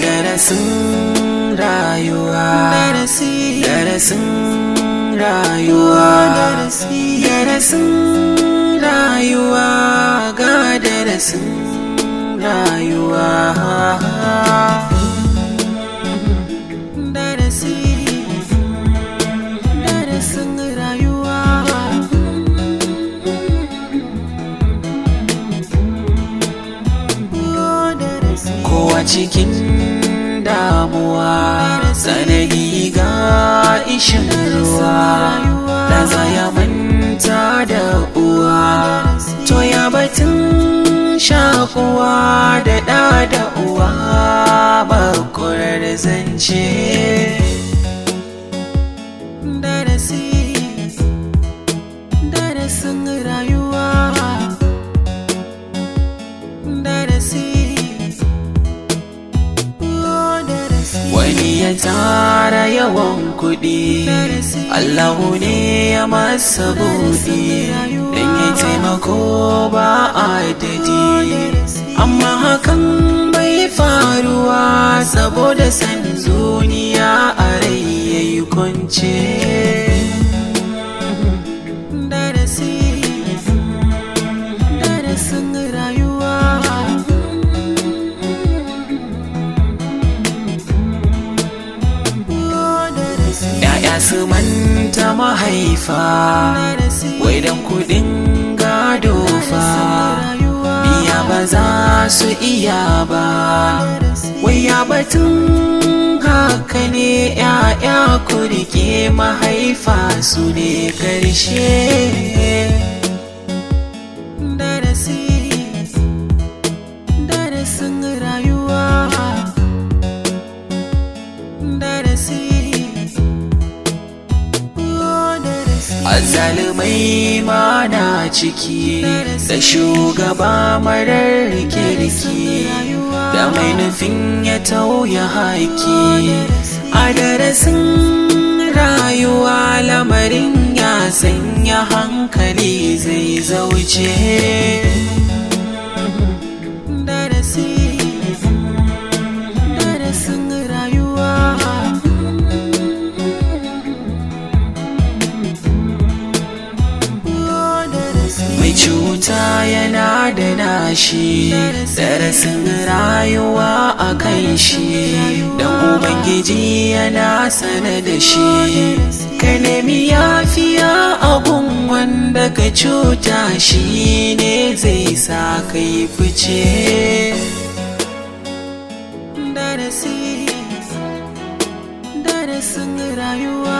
Darasin rayuwa, darasin rayuwa, darasin rayuwa, ga darasin rayuwa. Darasin rayuwa. Kowa cikin damuwa, sanadi ga ishin ruwa, da ya manta da uwa, to ya batun shakuwa da ɗa da uwa, bakurar zance. Darasin rayuwa, wani ya tara yawan kuɗi, Allahu ne ya masa buɗi, dan ya taimako ba adadi, amma hakan bai faruwa saboda san duniya a rai yayi kwance. Darasin rayuwa. Ya'ya su manta mahaifa, wai dan kudin gado fa, biya ba za su iya ba, wai ya batun haka ne. Ya'ya ku rike mahaifa, su ne karshe. Darasin rayuwa. Azzalumai ma na ciki, da shugaba marar kirki, da mai nufin ya tauya haƙi. A darasin rayuwa lamarin ya sanya hankali zai zauce. Darasin rayuwa. Mai cuta yana da nashi, darasin rayuwa a kan shi, dan Ubangiji yana sana da shi. Ka nemi yafiya abun wanda ka cuta, shi ne zai sa kai fice. Darasin rayuwa.